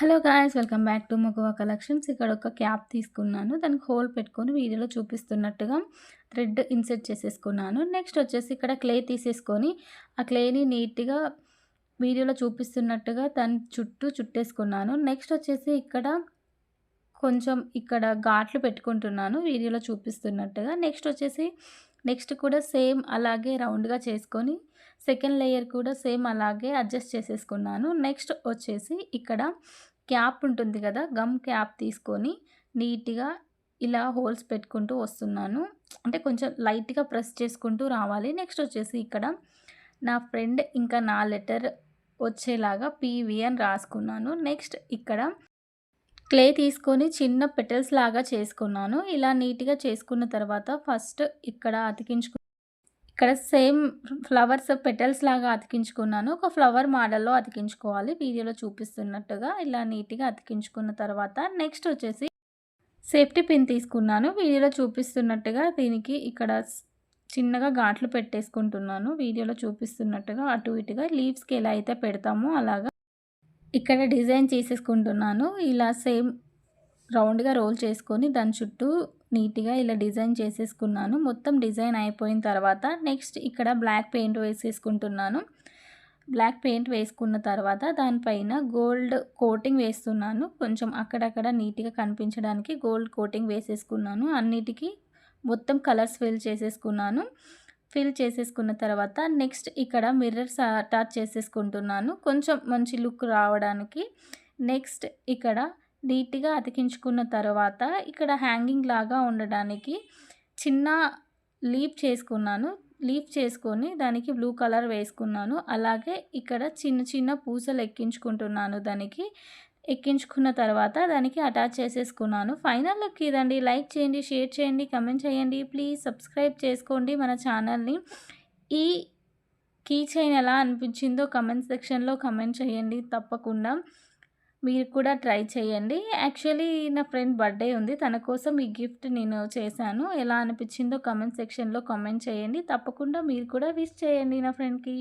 Hello guys, welcome back to Maguva collections. ఇక్కడ ఒక cap తీసుకున్నాను. దానికి హోల్ పెట్టుకొని వీడియోలో చూపిస్తున్నట్టుగా థ్రెడ్ ఇన్సెర్ట్ చేసేసుకున్నాను. నెక్స్ట్ వచ్చేసి ఇక్కడ క్లే తీసేసుకొని ఆ క్లేని నీట్గా వీడియోలో చూపిస్తున్నట్టుగా దాని చుట్టూ చుట్టేసుకున్నాను. నెక్స్ట్ వచ్చేసి ఇక్కడ కొంచెం ఇక్కడ ఘాట్లు పెట్టుకుంటున్నాను వీడియోలో చూపిస్తున్నట్టుగా. నెక్స్ట్ కూడా సేమ్ అలాగే రౌండ్గా చేసుకొని సెకండ్ లేయర్ కూడా సేమ్ అలాగే అడ్జస్ట్ చేసేసుకున్నాను. నెక్స్ట్ వచ్చేసి ఇక్కడ క్యాప్ ఉంటుంది కదా, గమ్ క్యాప్ తీసుకొని నీట్గా ఇలా హోల్స్ పెట్టుకుంటూ వస్తున్నాను. అంటే కొంచెం లైట్గా ప్రెస్ చేసుకుంటూ రావాలి. నెక్స్ట్ వచ్చేసి ఇక్కడ నా ఫ్రెండ్ ఇంకా నా లెటర్ వచ్చేలాగా పీవీ అని రాసుకున్నాను. నెక్స్ట్ ఇక్కడ క్లే తీసుకొని చిన్న పెటల్స్ లాగా చేసుకున్నాను. ఇలా నీట్గా చేసుకున్న తర్వాత ఫస్ట్ ఇక్కడ ఇక్కడ సేమ్ ఫ్లవర్స్ పెటల్స్ లాగా అతికించుకున్నాను. ఒక ఫ్లవర్ మోడల్లో అతికించుకోవాలి వీడియోలో చూపిస్తున్నట్టుగా. ఇలా నీట్గా అతికించుకున్న తర్వాత నెక్స్ట్ వచ్చేసి సేఫ్టీ పిన్ తీసుకున్నాను. వీడియోలో చూపిస్తున్నట్టుగా దీనికి ఇక్కడ చిన్నగా ఘాట్లు పెట్టేసుకుంటున్నాను. వీడియోలో చూపిస్తున్నట్టుగా అటు ఇటుగా లీవ్స్కి ఎలా అయితే పెడతామో అలాగా ఇక్కడ డిజైన్ చేసేసుకుంటున్నాను. ఇలా సేమ్ రౌండ్గా రోల్ చేసుకొని దాని చుట్టూ నీట్గా ఇలా డిజైన్ చేసేసుకున్నాను. మొత్తం డిజైన్ అయిపోయిన తర్వాత నెక్స్ట్ ఇక్కడ బ్లాక్ పెయింట్ వేసేసుకుంటున్నాను. బ్లాక్ పెయింట్ వేసుకున్న తర్వాత దానిపైన గోల్డ్ కోటింగ్ వేస్తున్నాను. కొంచెం అక్కడక్కడ నీట్గా కనిపించడానికి గోల్డ్ కోటింగ్ వేసేసుకున్నాను. అన్నిటికీ మొత్తం కలర్స్ ఫిల్ చేసేసుకున్న తర్వాత నెక్స్ట్ ఇక్కడ మిర్రర్స్ అటాచ్ చేసేసుకుంటున్నాను కొంచెం మంచి లుక్ రావడానికి. నెక్స్ట్ ఇక్కడ నీట్గా అతికించుకున్న తర్వాత ఇక్కడ హ్యాంగింగ్ లాగా ఉండడానికి చిన్న లీఫ్ చేసుకొని దానికి బ్లూ కలర్ వేసుకున్నాను. అలాగే ఇక్కడ చిన్న చిన్న పూసలు ఎక్కించుకుంటున్నాను. ఎక్కించుకున్న తర్వాత దానికి అటాచ్ చేసేసుకున్నాను. ఫైనల్ లుక్ ఇదండి. లైక్ చేయండి, షేర్ చేయండి, కమెంట్ చేయండి. ప్లీజ్ సబ్స్క్రైబ్ చేసుకోండి మన ఛానల్ని. ఈ కీ చైన్ ఎలా అనిపించిందో కమెంట్ సెక్షన్లో కమెంట్ చేయండి. తప్పకుండా మీరు కూడా ట్రై చేయండి. యాక్చువల్లీ నా ఫ్రెండ్ బర్త్డే ఉంది, తన కోసం ఈ గిఫ్ట్ నేను చేశాను. ఎలా అనిపించిందో కమెంట్ సెక్షన్లో కామెంట్ చేయండి. తప్పకుండా మీరు కూడా విష్ చేయండి నా ఫ్రెండ్కి.